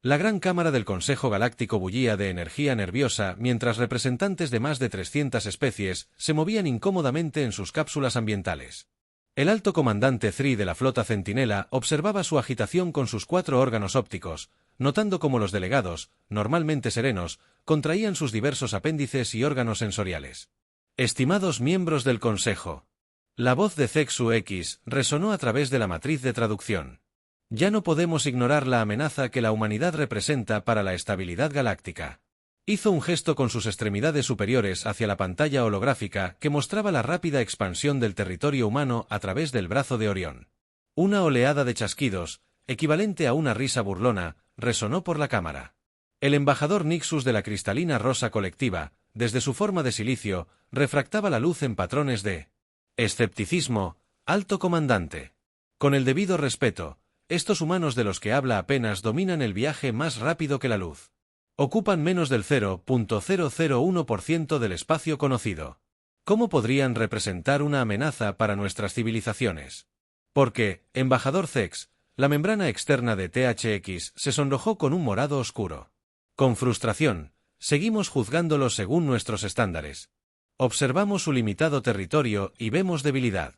La gran cámara del Consejo Galáctico bullía de energía nerviosa mientras representantes de más de 300 especies se movían incómodamente en sus cápsulas ambientales. El alto comandante Three de la flota Centinela observaba su agitación con sus 4 órganos ópticos, notando cómo los delegados, normalmente serenos, contraían sus diversos apéndices y órganos sensoriales. Estimados miembros del Consejo. La voz de Zexu X resonó a través de la matriz de traducción. Ya no podemos ignorar la amenaza que la humanidad representa para la estabilidad galáctica. Hizo un gesto con sus extremidades superiores hacia la pantalla holográfica que mostraba la rápida expansión del territorio humano a través del brazo de Orión. Una oleada de chasquidos, equivalente a una risa burlona, resonó por la cámara. El embajador Nixus de la cristalina rosa colectiva, desde su forma de silicio, refractaba la luz en patrones de escepticismo, alto comandante. Con el debido respeto, estos humanos de los que habla apenas dominan el viaje más rápido que la luz. Ocupan menos del 0.001% del espacio conocido. ¿Cómo podrían representar una amenaza para nuestras civilizaciones? Porque, embajador Zex, la membrana externa de THX se sonrojó con un morado oscuro. Con frustración, seguimos juzgándolos según nuestros estándares. Observamos su limitado territorio y vemos debilidad.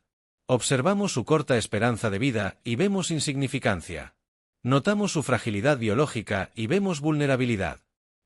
Observamos su corta esperanza de vida y vemos insignificancia. Notamos su fragilidad biológica y vemos vulnerabilidad.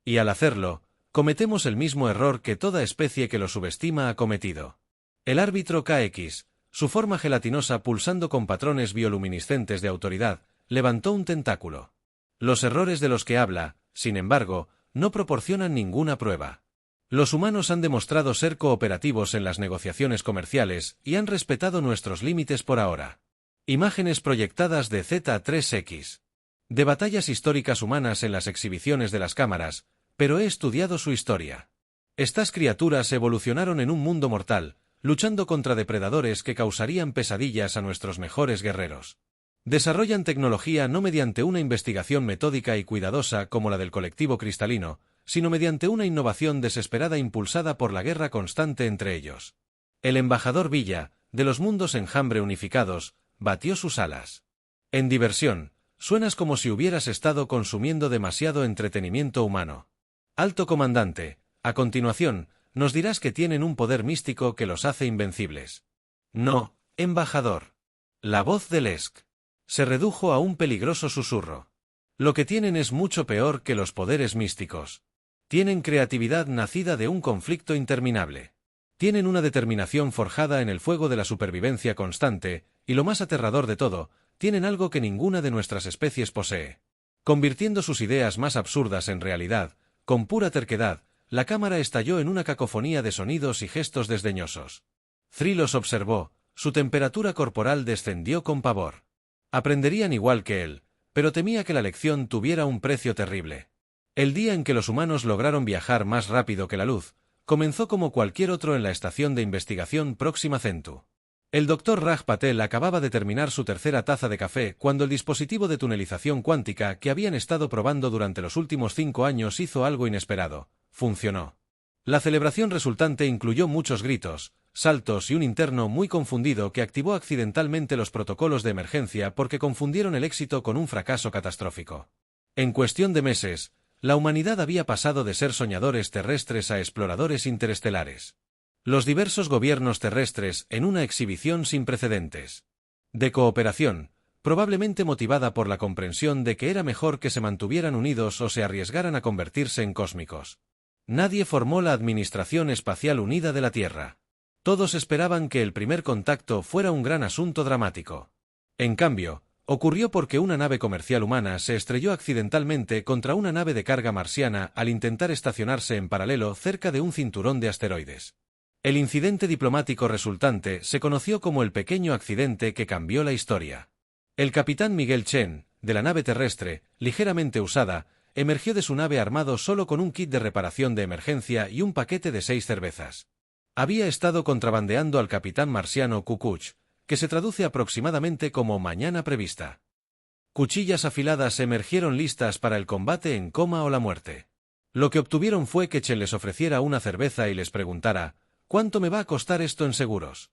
Y al hacerlo, cometemos el mismo error que toda especie que lo subestima ha cometido. El árbitro KX, su forma gelatinosa pulsando con patrones bioluminiscentes de autoridad, levantó un tentáculo. Los errores de los que habla, sin embargo, no proporcionan ninguna prueba. Los humanos han demostrado ser cooperativos en las negociaciones comerciales y han respetado nuestros límites por ahora. Imágenes proyectadas de Z3X. De batallas históricas humanas en las exhibiciones de las cámaras, pero he estudiado su historia. Estas criaturas evolucionaron en un mundo mortal, luchando contra depredadores que causarían pesadillas a nuestros mejores guerreros. Desarrollan tecnología no mediante una investigación metódica y cuidadosa como la del colectivo cristalino, sino mediante una innovación desesperada impulsada por la guerra constante entre ellos. El embajador Villa, de los mundos enjambre unificados, batió sus alas. En diversión, suenas como si hubieras estado consumiendo demasiado entretenimiento humano. Alto comandante, a continuación, nos dirás que tienen un poder místico que los hace invencibles. No, embajador. La voz de Lesk se redujo a un peligroso susurro. Lo que tienen es mucho peor que los poderes místicos. Tienen creatividad nacida de un conflicto interminable. Tienen una determinación forjada en el fuego de la supervivencia constante, y lo más aterrador de todo, tienen algo que ninguna de nuestras especies posee. Convirtiendo sus ideas más absurdas en realidad, con pura terquedad, la cámara estalló en una cacofonía de sonidos y gestos desdeñosos. Three los observó, su temperatura corporal descendió con pavor. Aprenderían igual que él, pero temía que la lección tuviera un precio terrible. El día en que los humanos lograron viajar más rápido que la luz, comenzó como cualquier otro en la estación de investigación Próxima Centu. El Dr. Raj Patel acababa de terminar su tercera taza de café cuando el dispositivo de tunelización cuántica que habían estado probando durante los últimos 5 años hizo algo inesperado. Funcionó. La celebración resultante incluyó muchos gritos, saltos y un interno muy confundido que activó accidentalmente los protocolos de emergencia porque confundieron el éxito con un fracaso catastrófico. En cuestión de meses, la humanidad había pasado de ser soñadores terrestres a exploradores interestelares. Los diversos gobiernos terrestres en una exhibición sin precedentes. De cooperación, probablemente motivada por la comprensión de que era mejor que se mantuvieran unidos o se arriesgaran a convertirse en cósmicos. Nadie formó la Administración Espacial Unida de la Tierra. Todos esperaban que el primer contacto fuera un gran asunto dramático. En cambio, ocurrió porque una nave comercial humana se estrelló accidentalmente contra una nave de carga marciana al intentar estacionarse en paralelo cerca de un cinturón de asteroides. El incidente diplomático resultante se conoció como el pequeño accidente que cambió la historia. El capitán Miguel Chen, de la nave terrestre, ligeramente usada, emergió de su nave armado solo con un kit de reparación de emergencia y un paquete de 6 cervezas. Había estado contrabandeando al capitán marciano Kukuch, que se traduce aproximadamente como mañana prevista. Cuchillas afiladas emergieron listas para el combate en coma o la muerte. Lo que obtuvieron fue que Chen les ofreciera una cerveza y les preguntara: ¿cuánto me va a costar esto en seguros?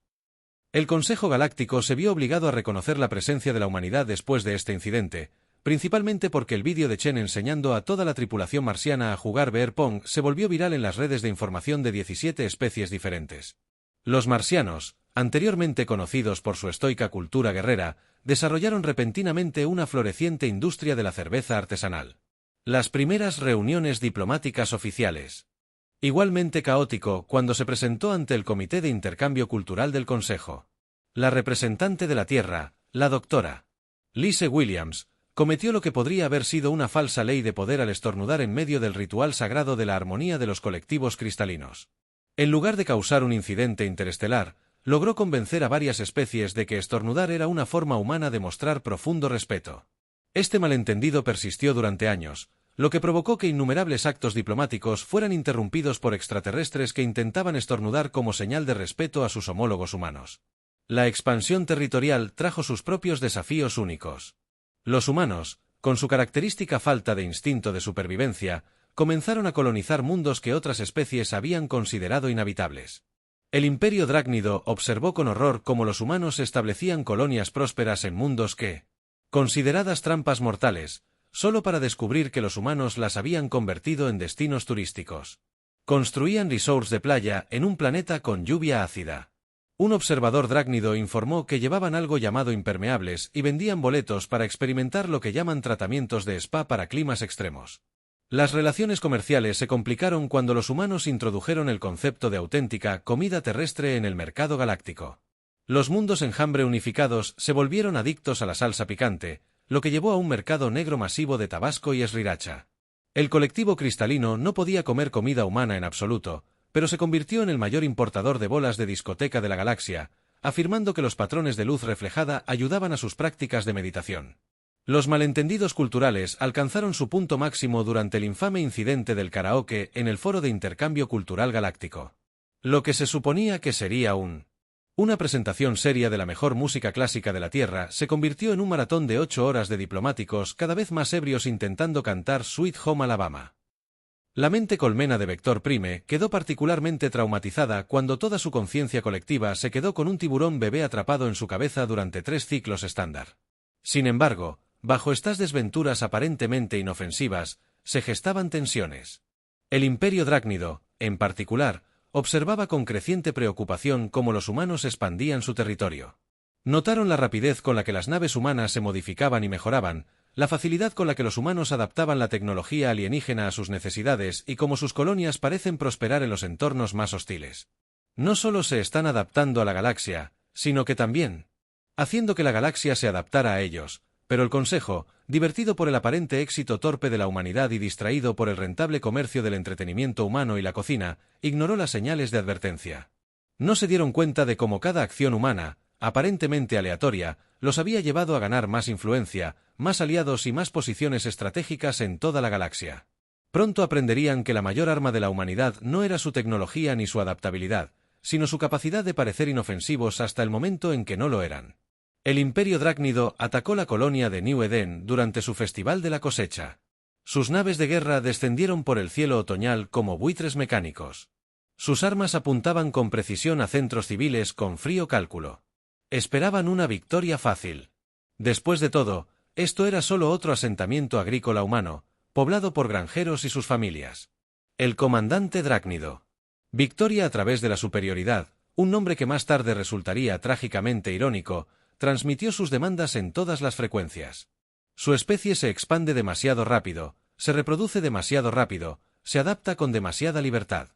El Consejo Galáctico se vio obligado a reconocer la presencia de la humanidad después de este incidente, principalmente porque el vídeo de Chen enseñando a toda la tripulación marciana a jugar beer pong se volvió viral en las redes de información de 17 especies diferentes. Los marcianos, anteriormente conocidos por su estoica cultura guerrera, desarrollaron repentinamente una floreciente industria de la cerveza artesanal. Las primeras reuniones diplomáticas oficiales. Igualmente caótico cuando se presentó ante el Comité de Intercambio Cultural del Consejo. La representante de la Tierra, la doctora Lise Williams, cometió lo que podría haber sido una falsa ley de poder al estornudar en medio del ritual sagrado de la armonía de los colectivos cristalinos. En lugar de causar un incidente interestelar, logró convencer a varias especies de que estornudar era una forma humana de mostrar profundo respeto. Este malentendido persistió durante años, lo que provocó que innumerables actos diplomáticos fueran interrumpidos por extraterrestres que intentaban estornudar como señal de respeto a sus homólogos humanos. La expansión territorial trajo sus propios desafíos únicos. Los humanos, con su característica falta de instinto de supervivencia, comenzaron a colonizar mundos que otras especies habían considerado inhabitables. El Imperio Drácnido observó con horror cómo los humanos establecían colonias prósperas en mundos que, consideradas trampas mortales, solo para descubrir que los humanos las habían convertido en destinos turísticos. Construían resorts de playa en un planeta con lluvia ácida. Un observador drácnido informó que llevaban algo llamado impermeables y vendían boletos para experimentar lo que llaman tratamientos de spa para climas extremos. Las relaciones comerciales se complicaron cuando los humanos introdujeron el concepto de auténtica comida terrestre en el mercado galáctico. Los mundos enjambre unificados se volvieron adictos a la salsa picante, lo que llevó a un mercado negro masivo de tabasco y sriracha. El colectivo cristalino no podía comer comida humana en absoluto, pero se convirtió en el mayor importador de bolas de discoteca de la galaxia, afirmando que los patrones de luz reflejada ayudaban a sus prácticas de meditación. Los malentendidos culturales alcanzaron su punto máximo durante el infame incidente del karaoke en el Foro de Intercambio Cultural Galáctico. Lo que se suponía que sería una presentación seria de la mejor música clásica de la Tierra se convirtió en un maratón de 8 horas de diplomáticos cada vez más ebrios intentando cantar Sweet Home Alabama. La mente colmena de Vector Prime quedó particularmente traumatizada cuando toda su conciencia colectiva se quedó con un tiburón bebé atrapado en su cabeza durante 3 ciclos estándar. Sin embargo, bajo estas desventuras aparentemente inofensivas, se gestaban tensiones. El Imperio Drácnido, en particular, observaba con creciente preocupación cómo los humanos expandían su territorio. Notaron la rapidez con la que las naves humanas se modificaban y mejoraban, la facilidad con la que los humanos adaptaban la tecnología alienígena a sus necesidades y cómo sus colonias parecen prosperar en los entornos más hostiles. No solo se están adaptando a la galaxia, sino que también haciendo que la galaxia se adaptara a ellos, pero el Consejo, divertido por el aparente éxito torpe de la humanidad y distraído por el rentable comercio del entretenimiento humano y la cocina, ignoró las señales de advertencia. No se dieron cuenta de cómo cada acción humana, aparentemente aleatoria, los había llevado a ganar más influencia, más aliados y más posiciones estratégicas en toda la galaxia. Pronto aprenderían que la mayor arma de la humanidad no era su tecnología ni su adaptabilidad, sino su capacidad de parecer inofensivos hasta el momento en que no lo eran. El Imperio Drácnido atacó la colonia de New Eden durante su Festival de la Cosecha. Sus naves de guerra descendieron por el cielo otoñal como buitres mecánicos. Sus armas apuntaban con precisión a centros civiles con frío cálculo. Esperaban una victoria fácil. Después de todo, esto era solo otro asentamiento agrícola humano, poblado por granjeros y sus familias. El comandante Drácnido. Victoria a través de la superioridad, un nombre que más tarde resultaría trágicamente irónico, transmitió sus demandas en todas las frecuencias. Su especie se expande demasiado rápido, se reproduce demasiado rápido, se adapta con demasiada libertad.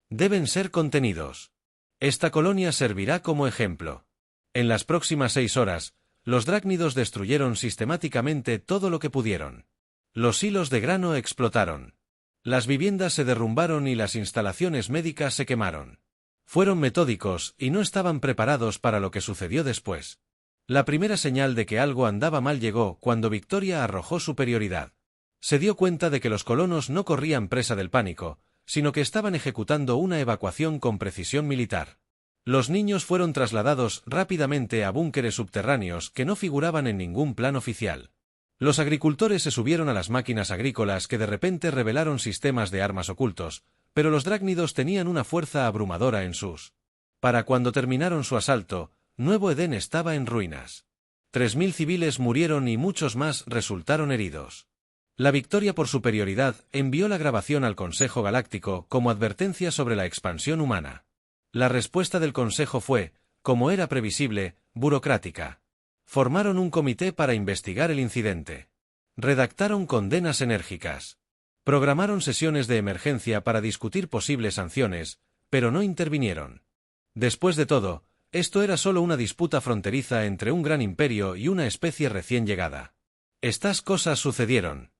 Deben ser contenidos. Esta colonia servirá como ejemplo. En las próximas 6 horas, los drácnidos destruyeron sistemáticamente todo lo que pudieron. Los hilos de grano explotaron. Las viviendas se derrumbaron y las instalaciones médicas se quemaron. Fueron metódicos y no estaban preparados para lo que sucedió después. La primera señal de que algo andaba mal llegó cuando Victoria arrojó superioridad. Se dio cuenta de que los colonos no corrían presa del pánico, sino que estaban ejecutando una evacuación con precisión militar. Los niños fueron trasladados rápidamente a búnkeres subterráneos que no figuraban en ningún plan oficial. Los agricultores se subieron a las máquinas agrícolas que de repente revelaron sistemas de armas ocultos, pero los drácnidos tenían una fuerza abrumadora en sus. Para cuando terminaron su asalto, Nuevo Edén estaba en ruinas. 3.000 civiles murieron y muchos más resultaron heridos. La victoria por superioridad envió la grabación al Consejo Galáctico como advertencia sobre la expansión humana. La respuesta del Consejo fue, como era previsible, burocrática. Formaron un comité para investigar el incidente. Redactaron condenas enérgicas. Programaron sesiones de emergencia para discutir posibles sanciones, pero no intervinieron. Después de todo, esto era solo una disputa fronteriza entre un gran imperio y una especie recién llegada. Estas cosas sucedieron.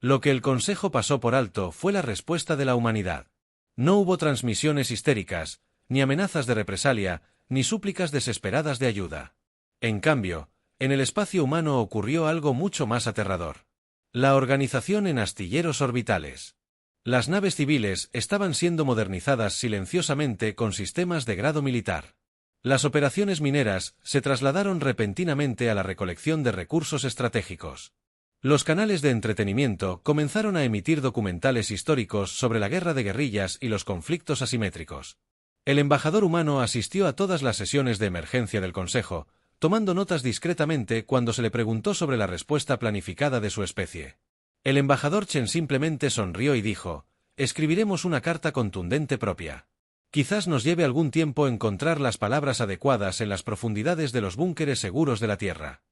Lo que el Consejo pasó por alto fue la respuesta de la humanidad. No hubo transmisiones histéricas, ni amenazas de represalia, ni súplicas desesperadas de ayuda. En cambio, en el espacio humano ocurrió algo mucho más aterrador. La organización en astilleros orbitales. Las naves civiles estaban siendo modernizadas silenciosamente con sistemas de grado militar. Las operaciones mineras se trasladaron repentinamente a la recolección de recursos estratégicos. Los canales de entretenimiento comenzaron a emitir documentales históricos sobre la guerra de guerrillas y los conflictos asimétricos. El embajador humano asistió a todas las sesiones de emergencia del Consejo, tomando notas discretamente cuando se le preguntó sobre la respuesta planificada de su especie. El embajador Chen simplemente sonrió y dijo: «Escribiremos una carta contundente propia. Quizás nos lleve algún tiempo encontrar las palabras adecuadas en las profundidades de los búnkeres seguros de la Tierra».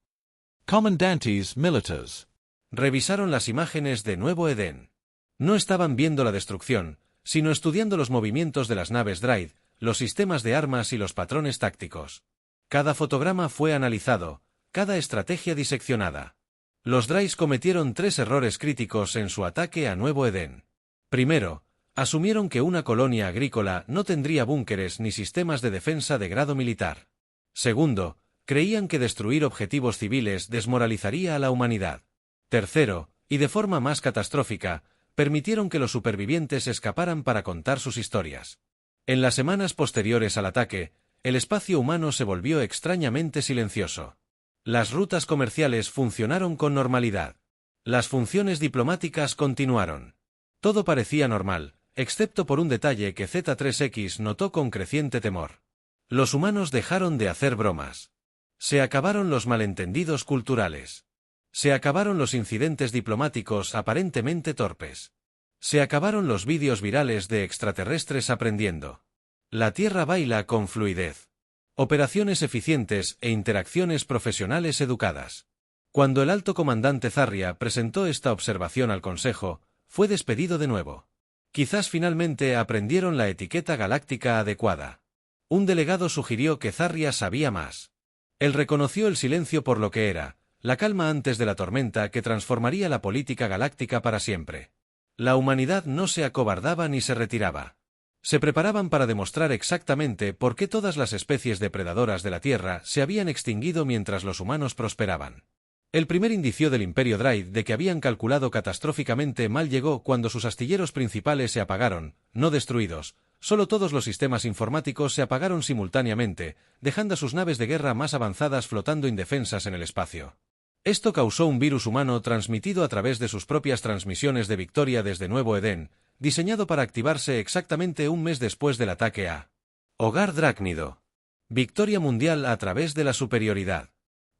Comandantes militares. Revisaron las imágenes de Nuevo Edén. No estaban viendo la destrucción, sino estudiando los movimientos de las naves Dryad, los sistemas de armas y los patrones tácticos. Cada fotograma fue analizado, cada estrategia diseccionada. Los Dryad cometieron 3 errores críticos en su ataque a Nuevo Edén. Primero, asumieron que una colonia agrícola no tendría búnkeres ni sistemas de defensa de grado militar. Segundo, creían que destruir objetivos civiles desmoralizaría a la humanidad. Tercero, y de forma más catastrófica, permitieron que los supervivientes escaparan para contar sus historias. En las semanas posteriores al ataque, el espacio humano se volvió extrañamente silencioso. Las rutas comerciales funcionaron con normalidad. Las funciones diplomáticas continuaron. Todo parecía normal, excepto por un detalle que Z3X notó con creciente temor. Los humanos dejaron de hacer bromas. Se acabaron los malentendidos culturales. Se acabaron los incidentes diplomáticos aparentemente torpes. Se acabaron los vídeos virales de extraterrestres aprendiendo. La Tierra baila con fluidez. Operaciones eficientes e interacciones profesionales educadas. Cuando el alto comandante Zarria presentó esta observación al Consejo, fue despedido de nuevo. Quizás finalmente aprendieron la etiqueta galáctica adecuada. Un delegado sugirió que Zarria sabía más. Él reconoció el silencio por lo que era, la calma antes de la tormenta que transformaría la política galáctica para siempre. La humanidad no se acobardaba ni se retiraba. Se preparaban para demostrar exactamente por qué todas las especies depredadoras de la Tierra se habían extinguido mientras los humanos prosperaban. El primer indicio del Imperio Dryad de que habían calculado catastróficamente mal llegó cuando sus astilleros principales se apagaron, no destruidos, solo todos los sistemas informáticos se apagaron simultáneamente, dejando a sus naves de guerra más avanzadas flotando indefensas en el espacio. Esto causó un virus humano transmitido a través de sus propias transmisiones de victoria desde Nuevo Edén, diseñado para activarse exactamente un mes después del ataque a Hogar Drácnido. Victoria mundial a través de la superioridad.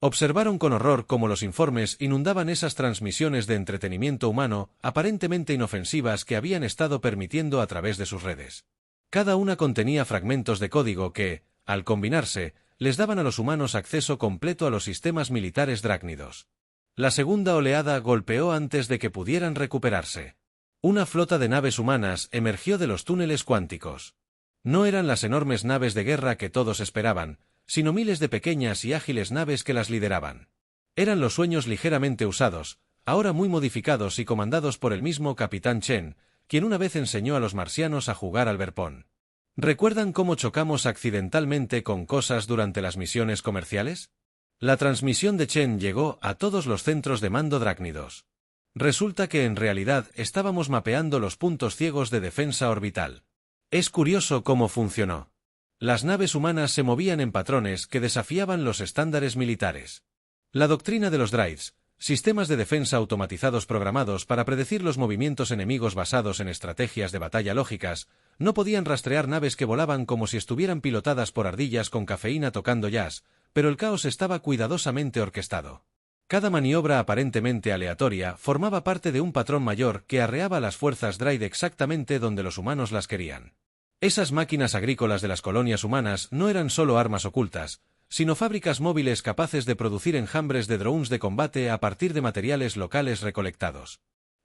Observaron con horror cómo los informes inundaban esas transmisiones de entretenimiento humano aparentemente inofensivas que habían estado permitiendo a través de sus redes. Cada una contenía fragmentos de código que, al combinarse, les daban a los humanos acceso completo a los sistemas militares drácnidos. La segunda oleada golpeó antes de que pudieran recuperarse. Una flota de naves humanas emergió de los túneles cuánticos. No eran las enormes naves de guerra que todos esperaban, sino miles de pequeñas y ágiles naves que las lideraban. Eran los sueños ligeramente usados, ahora muy modificados y comandados por el mismo Capitán Chen, quien una vez enseñó a los marcianos a jugar al verpón. ¿Recuerdan cómo chocamos accidentalmente con cosas durante las misiones comerciales? La transmisión de Chen llegó a todos los centros de mando drácnidos. Resulta que en realidad estábamos mapeando los puntos ciegos de defensa orbital. Es curioso cómo funcionó. Las naves humanas se movían en patrones que desafiaban los estándares militares. La doctrina de los Dryad sistemas de defensa automatizados programados para predecir los movimientos enemigos basados en estrategias de batalla lógicas, no podían rastrear naves que volaban como si estuvieran pilotadas por ardillas con cafeína tocando jazz, pero el caos estaba cuidadosamente orquestado. Cada maniobra aparentemente aleatoria formaba parte de un patrón mayor que arreaba a las fuerzas Dryad exactamente donde los humanos las querían. Esas máquinas agrícolas de las colonias humanas no eran solo armas ocultas, sino fábricas móviles capaces de producir enjambres de drones de combate a partir de materiales locales recolectados.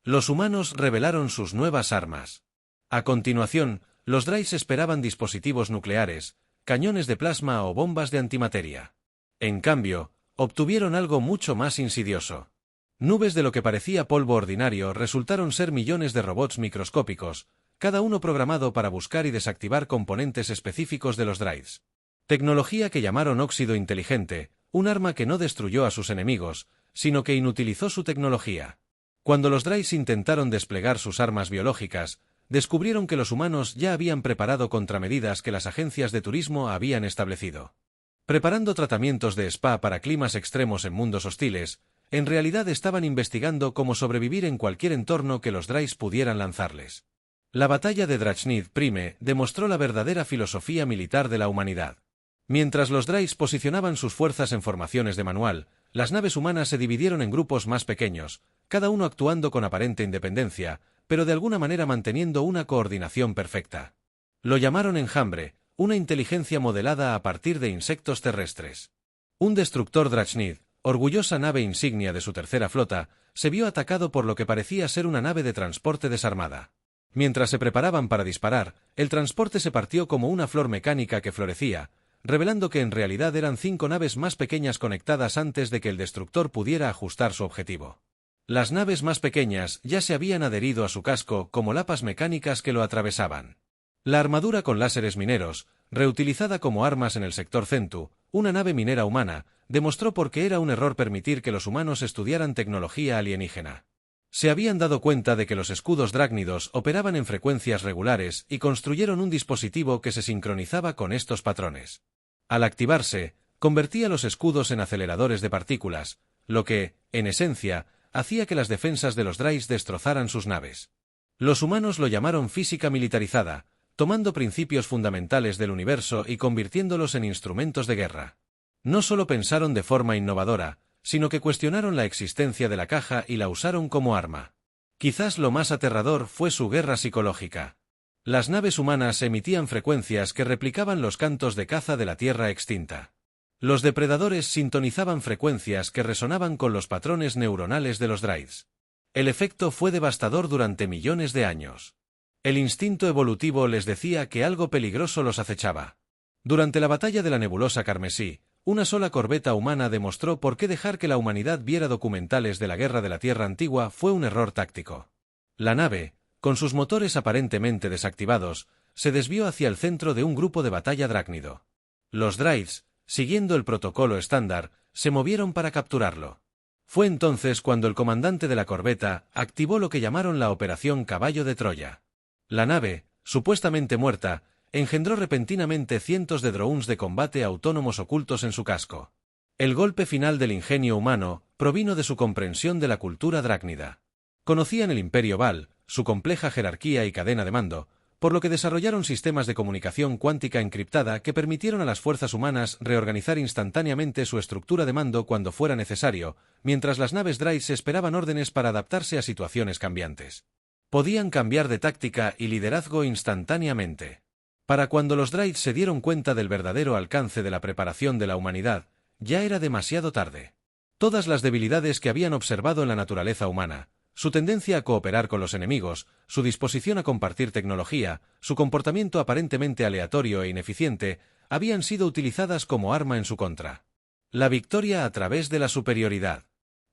Los humanos revelaron sus nuevas armas. A continuación, los Dryad esperaban dispositivos nucleares, cañones de plasma o bombas de antimateria. En cambio, obtuvieron algo mucho más insidioso. Nubes de lo que parecía polvo ordinario resultaron ser millones de robots microscópicos, cada uno programado para buscar y desactivar componentes específicos de los Dryad. Tecnología que llamaron óxido inteligente, un arma que no destruyó a sus enemigos, sino que inutilizó su tecnología. Cuando los Dryad intentaron desplegar sus armas biológicas, descubrieron que los humanos ya habían preparado contramedidas que las agencias de turismo habían establecido. Preparando tratamientos de spa para climas extremos en mundos hostiles, en realidad estaban investigando cómo sobrevivir en cualquier entorno que los Dryad pudieran lanzarles. La batalla de Drachnid Prime demostró la verdadera filosofía militar de la humanidad. Mientras los Dryad posicionaban sus fuerzas en formaciones de manual, las naves humanas se dividieron en grupos más pequeños, cada uno actuando con aparente independencia, pero de alguna manera manteniendo una coordinación perfecta. Lo llamaron enjambre, una inteligencia modelada a partir de insectos terrestres. Un destructor Drachnid, orgullosa nave insignia de su tercera flota, se vio atacado por lo que parecía ser una nave de transporte desarmada. Mientras se preparaban para disparar, el transporte se partió como una flor mecánica que florecía, revelando que en realidad eran 5 naves más pequeñas conectadas antes de que el destructor pudiera ajustar su objetivo. Las naves más pequeñas ya se habían adherido a su casco como lapas mecánicas que lo atravesaban. La armadura con láseres mineros, reutilizada como armas en el sector Centu, una nave minera humana, demostró por qué era un error permitir que los humanos estudiaran tecnología alienígena. Se habían dado cuenta de que los escudos drácnidos operaban en frecuencias regulares y construyeron un dispositivo que se sincronizaba con estos patrones. Al activarse, convertía los escudos en aceleradores de partículas, lo que, en esencia, hacía que las defensas de los Dryad destrozaran sus naves. Los humanos lo llamaron física militarizada, tomando principios fundamentales del universo y convirtiéndolos en instrumentos de guerra. No solo pensaron de forma innovadora, sino que cuestionaron la existencia de la caja y la usaron como arma. Quizás lo más aterrador fue su guerra psicológica. Las naves humanas emitían frecuencias que replicaban los cantos de caza de la Tierra extinta. Los depredadores sintonizaban frecuencias que resonaban con los patrones neuronales de los Dryad. El efecto fue devastador durante millones de años. El instinto evolutivo les decía que algo peligroso los acechaba. Durante la batalla de la nebulosa carmesí, una sola corbeta humana demostró por qué dejar que la humanidad viera documentales de la guerra de la Tierra antigua fue un error táctico. La nave, con sus motores aparentemente desactivados, se desvió hacia el centro de un grupo de batalla drácnido. Los Dryad, siguiendo el protocolo estándar, se movieron para capturarlo. Fue entonces cuando el comandante de la corbeta activó lo que llamaron la Operación Caballo de Troya. La nave, supuestamente muerta, engendró repentinamente cientos de drones de combate autónomos ocultos en su casco. El golpe final del ingenio humano provino de su comprensión de la cultura drácnida. Conocían el Imperio Val, su compleja jerarquía y cadena de mando, por lo que desarrollaron sistemas de comunicación cuántica encriptada que permitieron a las fuerzas humanas reorganizar instantáneamente su estructura de mando cuando fuera necesario, mientras las naves Dryad esperaban órdenes para adaptarse a situaciones cambiantes. Podían cambiar de táctica y liderazgo instantáneamente. Para cuando los Dryad se dieron cuenta del verdadero alcance de la preparación de la humanidad, ya era demasiado tarde. Todas las debilidades que habían observado en la naturaleza humana, su tendencia a cooperar con los enemigos, su disposición a compartir tecnología, su comportamiento aparentemente aleatorio e ineficiente, habían sido utilizadas como arma en su contra. La victoria a través de la superioridad.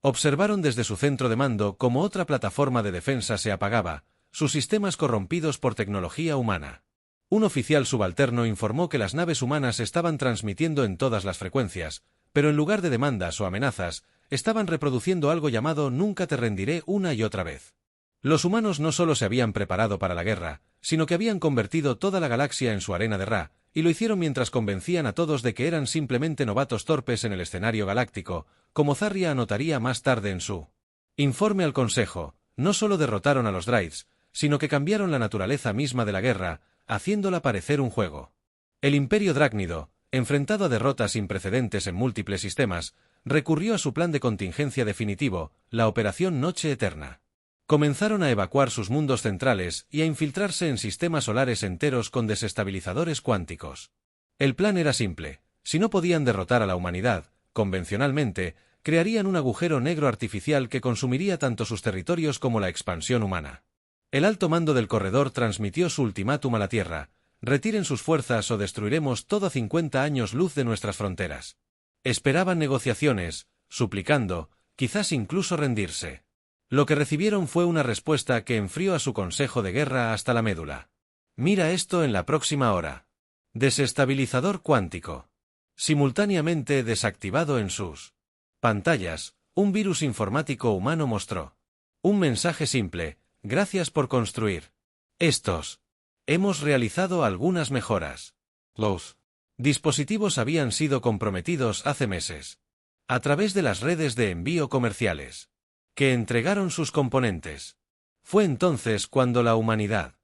Observaron desde su centro de mando cómo otra plataforma de defensa se apagaba, sus sistemas corrompidos por tecnología humana. Un oficial subalterno informó que las naves humanas estaban transmitiendo en todas las frecuencias, pero en lugar de demandas o amenazas, estaban reproduciendo algo llamado «Nunca te rendiré» una y otra vez. Los humanos no solo se habían preparado para la guerra, sino que habían convertido toda la galaxia en su arena de Ra, y lo hicieron mientras convencían a todos de que eran simplemente novatos torpes en el escenario galáctico, como Zarria anotaría más tarde en su informe al Consejo. No solo derrotaron a los Drydes, sino que cambiaron la naturaleza misma de la guerra, haciéndola parecer un juego. El Imperio Drácnido, enfrentado a derrotas sin precedentes en múltiples sistemas, recurrió a su plan de contingencia definitivo, la Operación Noche Eterna. Comenzaron a evacuar sus mundos centrales y a infiltrarse en sistemas solares enteros con desestabilizadores cuánticos. El plan era simple: si no podían derrotar a la humanidad, convencionalmente, crearían un agujero negro artificial que consumiría tanto sus territorios como la expansión humana. El alto mando del corredor transmitió su ultimátum a la Tierra: retiren sus fuerzas o destruiremos todo a 50 años luz de nuestras fronteras. Esperaban negociaciones, suplicando, quizás incluso rendirse. Lo que recibieron fue una respuesta que enfrió a su consejo de guerra hasta la médula. Mira esto en la próxima hora. Desestabilizador cuántico. Simultáneamente desactivado en sus pantallas, un virus informático humano mostró un mensaje simple: gracias por construir estos. Hemos realizado algunas mejoras. Los dispositivos habían sido comprometidos hace meses a través de las redes de envío comerciales que entregaron sus componentes. Fue entonces cuando la humanidad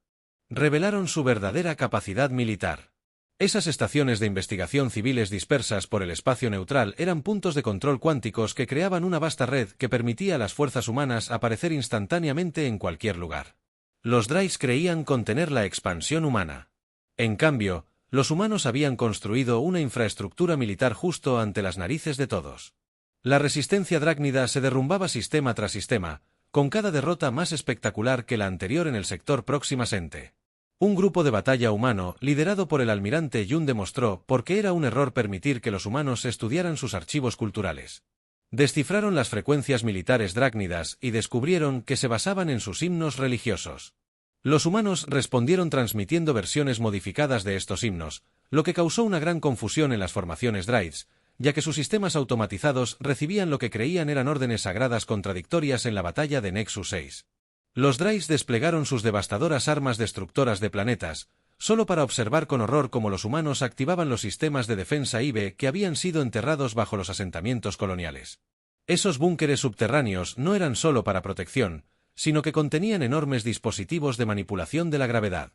revelaron su verdadera capacidad militar. Esas estaciones de investigación civiles dispersas por el espacio neutral eran puntos de control cuánticos que creaban una vasta red que permitía a las fuerzas humanas aparecer instantáneamente en cualquier lugar. Los Drydes creían contener la expansión humana. En cambio, los humanos habían construido una infraestructura militar justo ante las narices de todos. La resistencia drácnida se derrumbaba sistema tras sistema, con cada derrota más espectacular que la anterior en el sector Próxima Cente. Un grupo de batalla humano, liderado por el almirante Yun, demostró por qué era un error permitir que los humanos estudiaran sus archivos culturales. Descifraron las frecuencias militares drácnidas y descubrieron que se basaban en sus himnos religiosos. Los humanos respondieron transmitiendo versiones modificadas de estos himnos, lo que causó una gran confusión en las formaciones Drydes, ya que sus sistemas automatizados recibían lo que creían eran órdenes sagradas contradictorias en la batalla de Nexus 6. Los Drydes desplegaron sus devastadoras armas destructoras de planetas, solo para observar con horror cómo los humanos activaban los sistemas de defensa IBE que habían sido enterrados bajo los asentamientos coloniales. Esos búnkeres subterráneos no eran solo para protección, sino que contenían enormes dispositivos de manipulación de la gravedad.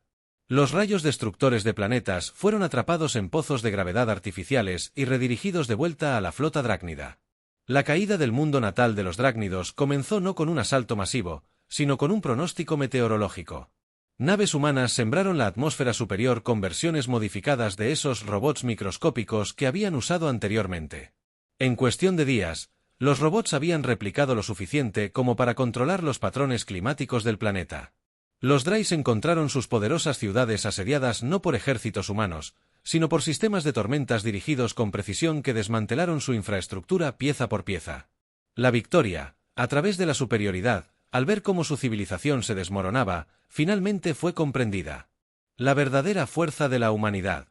Los rayos destructores de planetas fueron atrapados en pozos de gravedad artificiales y redirigidos de vuelta a la flota drácnida. La caída del mundo natal de los drácnidos comenzó no con un asalto masivo, sino con un pronóstico meteorológico. Naves humanas sembraron la atmósfera superior con versiones modificadas de esos robots microscópicos que habían usado anteriormente. En cuestión de días, los robots habían replicado lo suficiente como para controlar los patrones climáticos del planeta. Los Drydes encontraron sus poderosas ciudades asediadas no por ejércitos humanos, sino por sistemas de tormentas dirigidos con precisión que desmantelaron su infraestructura pieza por pieza. La victoria, a través de la superioridad, al ver cómo su civilización se desmoronaba, finalmente fue comprendida. La verdadera fuerza de la humanidad.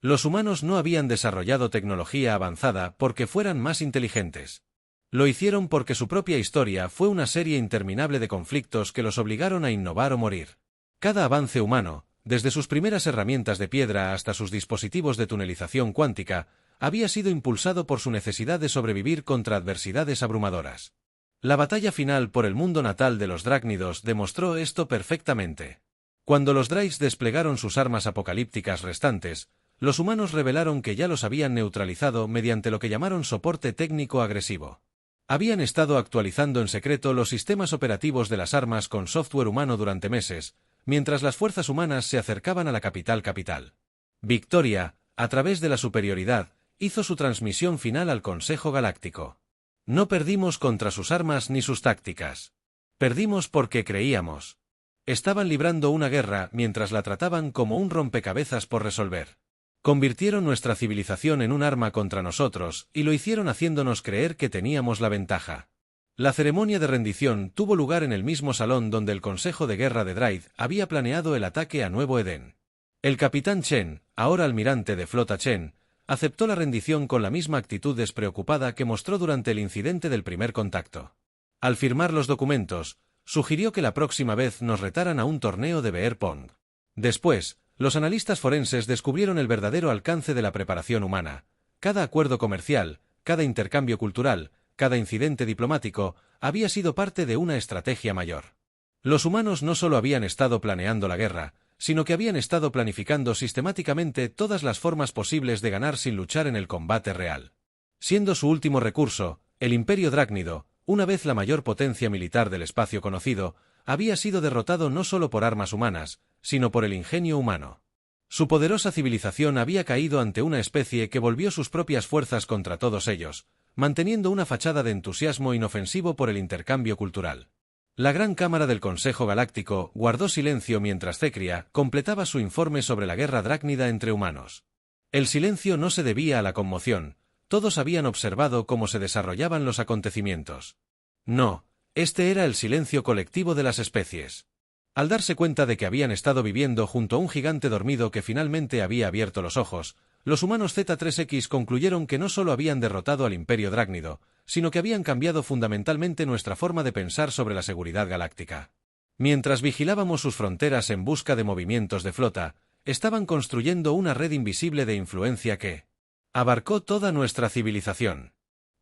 Los humanos no habían desarrollado tecnología avanzada porque fueran más inteligentes. Lo hicieron porque su propia historia fue una serie interminable de conflictos que los obligaron a innovar o morir. Cada avance humano, desde sus primeras herramientas de piedra hasta sus dispositivos de tunelización cuántica, había sido impulsado por su necesidad de sobrevivir contra adversidades abrumadoras. La batalla final por el mundo natal de los drácnidos demostró esto perfectamente. Cuando los Drydes desplegaron sus armas apocalípticas restantes, los humanos revelaron que ya los habían neutralizado mediante lo que llamaron soporte técnico agresivo. Habían estado actualizando en secreto los sistemas operativos de las armas con software humano durante meses, mientras las fuerzas humanas se acercaban a la capital. Victoria, a través de la superioridad, hizo su transmisión final al Consejo Galáctico. No perdimos contra sus armas ni sus tácticas. Perdimos porque creíamos. Estaban librando una guerra mientras la trataban como un rompecabezas por resolver. Convirtieron nuestra civilización en un arma contra nosotros, y lo hicieron haciéndonos creer que teníamos la ventaja. La ceremonia de rendición tuvo lugar en el mismo salón donde el Consejo de Guerra de Dryde había planeado el ataque a Nuevo Edén. El capitán Chen, ahora almirante de flota Chen, aceptó la rendición con la misma actitud despreocupada que mostró durante el incidente del primer contacto. Al firmar los documentos, sugirió que la próxima vez nos retaran a un torneo de beer pong. Después, Los analistas forenses descubrieron el verdadero alcance de la preparación humana. Cada acuerdo comercial, cada intercambio cultural, cada incidente diplomático, había sido parte de una estrategia mayor. Los humanos no solo habían estado planeando la guerra, sino que habían estado planificando sistemáticamente todas las formas posibles de ganar sin luchar en el combate real. Siendo su último recurso, el Imperio Drácnido, una vez la mayor potencia militar del espacio conocido, había sido derrotado no solo por armas humanas, sino por el ingenio humano. Su poderosa civilización había caído ante una especie que volvió sus propias fuerzas contra todos ellos, manteniendo una fachada de entusiasmo inofensivo por el intercambio cultural. La Gran Cámara del Consejo Galáctico guardó silencio mientras Cecria completaba su informe sobre la guerra drácnida entre humanos. El silencio no se debía a la conmoción, todos habían observado cómo se desarrollaban los acontecimientos. No, este era el silencio colectivo de las especies. Al darse cuenta de que habían estado viviendo junto a un gigante dormido que finalmente había abierto los ojos, los humanos Z3X concluyeron que no solo habían derrotado al Imperio Drácnido, sino que habían cambiado fundamentalmente nuestra forma de pensar sobre la seguridad galáctica. Mientras vigilábamos sus fronteras en busca de movimientos de flota, estaban construyendo una red invisible de influencia que abarcó toda nuestra civilización.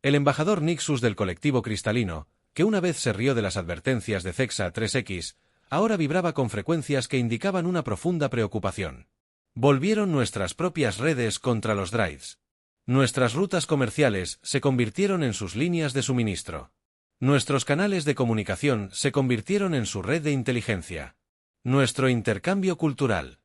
El embajador Nixus del colectivo cristalino, que una vez se rió de las advertencias de Zexa 3X, ahora vibraba con frecuencias que indicaban una profunda preocupación. Volvieron nuestras propias redes contra los Drides. Nuestras rutas comerciales se convirtieron en sus líneas de suministro. Nuestros canales de comunicación se convirtieron en su red de inteligencia. Nuestro intercambio cultural.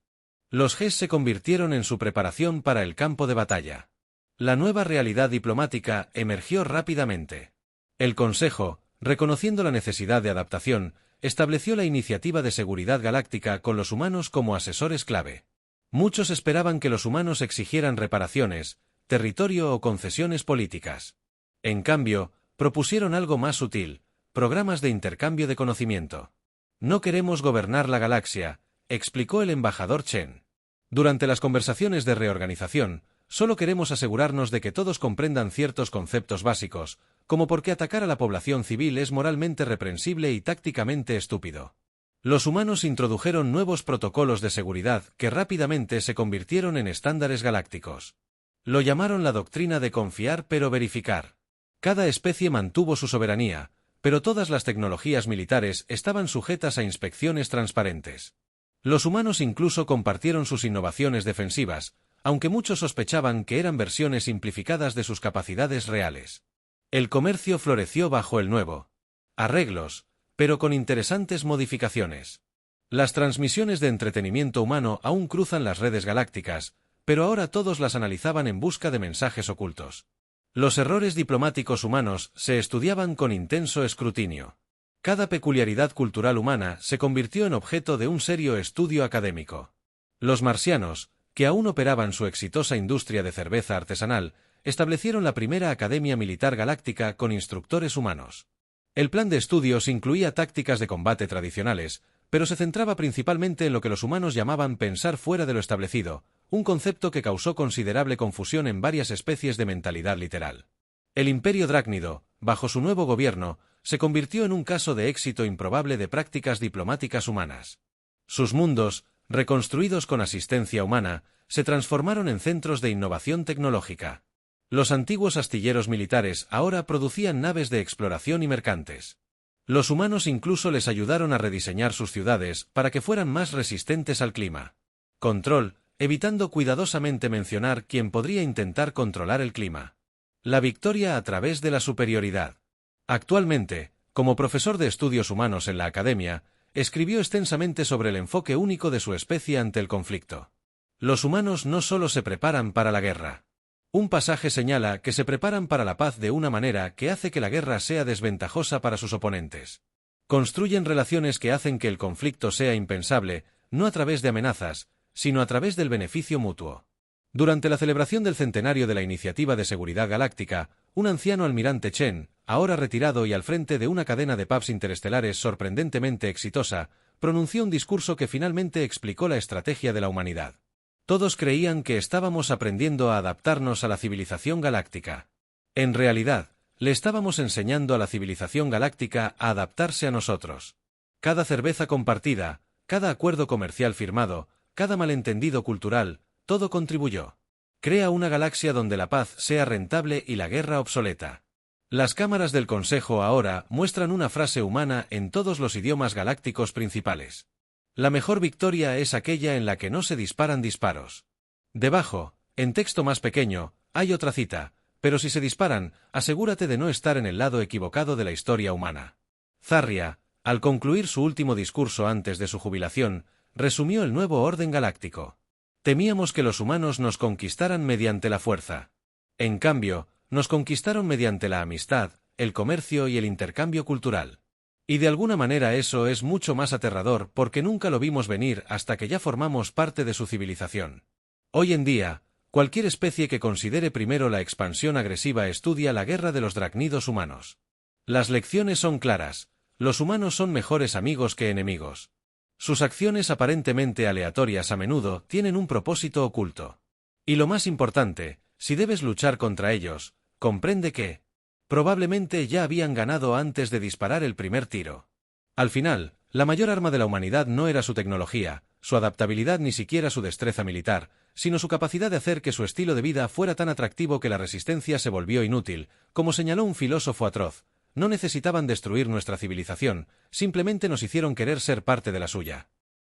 Los GES se convirtieron en su preparación para el campo de batalla. La nueva realidad diplomática emergió rápidamente. El Consejo, reconociendo la necesidad de adaptación, estableció la Iniciativa de Seguridad Galáctica con los humanos como asesores clave. Muchos esperaban que los humanos exigieran reparaciones, territorio o concesiones políticas. En cambio, propusieron algo más sutil: programas de intercambio de conocimiento. No queremos gobernar la galaxia, explicó el embajador Chen. Durante las conversaciones de reorganización, solo queremos asegurarnos de que todos comprendan ciertos conceptos básicos, como por qué atacar a la población civil es moralmente reprensible y tácticamente estúpido. Los humanos introdujeron nuevos protocolos de seguridad que rápidamente se convirtieron en estándares galácticos. Lo llamaron la doctrina de confiar pero verificar. Cada especie mantuvo su soberanía, pero todas las tecnologías militares estaban sujetas a inspecciones transparentes. Los humanos incluso compartieron sus innovaciones defensivas, aunque muchos sospechaban que eran versiones simplificadas de sus capacidades reales. El comercio floreció bajo el nuevo arreglos, pero con interesantes modificaciones. Las transmisiones de entretenimiento humano aún cruzan las redes galácticas, pero ahora todos las analizaban en busca de mensajes ocultos. Los errores diplomáticos humanos se estudiaban con intenso escrutinio. Cada peculiaridad cultural humana se convirtió en objeto de un serio estudio académico. Los marcianos, que aún operaban su exitosa industria de cerveza artesanal, establecieron la primera academia militar galáctica con instructores humanos. El plan de estudios incluía tácticas de combate tradicionales, pero se centraba principalmente en lo que los humanos llamaban pensar fuera de lo establecido, un concepto que causó considerable confusión en varias especies de mentalidad literal. El Imperio Drácnido, bajo su nuevo gobierno, se convirtió en un caso de éxito improbable de prácticas diplomáticas humanas. Sus mundos, reconstruidos con asistencia humana, se transformaron en centros de innovación tecnológica. Los antiguos astilleros militares ahora producían naves de exploración y mercantes. Los humanos incluso les ayudaron a rediseñar sus ciudades para que fueran más resistentes al clima. Control, evitando cuidadosamente mencionar quién podría intentar controlar el clima. La victoria a través de la superioridad. Actualmente, como profesor de estudios humanos en la academia, escribió extensamente sobre el enfoque único de su especie ante el conflicto. Los humanos no solo se preparan para la guerra. Un pasaje señala que se preparan para la paz de una manera que hace que la guerra sea desventajosa para sus oponentes. Construyen relaciones que hacen que el conflicto sea impensable, no a través de amenazas, sino a través del beneficio mutuo. Durante la celebración del centenario de la Iniciativa de Seguridad Galáctica, un anciano almirante Chen, ahora retirado y al frente de una cadena de pubs interestelares sorprendentemente exitosa, pronunció un discurso que finalmente explicó la estrategia de la humanidad. Todos creían que estábamos aprendiendo a adaptarnos a la civilización galáctica. En realidad, le estábamos enseñando a la civilización galáctica a adaptarse a nosotros. Cada cerveza compartida, cada acuerdo comercial firmado, cada malentendido cultural, todo contribuyó. Crea una galaxia donde la paz sea rentable y la guerra obsoleta. Las cámaras del Consejo ahora muestran una frase humana en todos los idiomas galácticos principales. La mejor victoria es aquella en la que no se disparan disparos. Debajo, en texto más pequeño, hay otra cita, pero si se disparan, asegúrate de no estar en el lado equivocado de la historia humana. Zarria, al concluir su último discurso antes de su jubilación, resumió el nuevo orden galáctico. Temíamos que los humanos nos conquistaran mediante la fuerza. En cambio, nos conquistaron mediante la amistad, el comercio y el intercambio cultural. Y de alguna manera eso es mucho más aterrador porque nunca lo vimos venir hasta que ya formamos parte de su civilización. Hoy en día, cualquier especie que considere primero la expansión agresiva estudia la guerra de los dracnidos humanos. Las lecciones son claras, los humanos son mejores amigos que enemigos. Sus acciones aparentemente aleatorias a menudo tienen un propósito oculto. Y lo más importante, si debes luchar contra ellos, comprende que, probablemente ya habían ganado antes de disparar el primer tiro. Al final, la mayor arma de la humanidad no era su tecnología, su adaptabilidad ni siquiera su destreza militar, sino su capacidad de hacer que su estilo de vida fuera tan atractivo que la resistencia se volvió inútil, como señaló un filósofo atroz. No necesitaban destruir nuestra civilización, simplemente nos hicieron querer ser parte de la suya.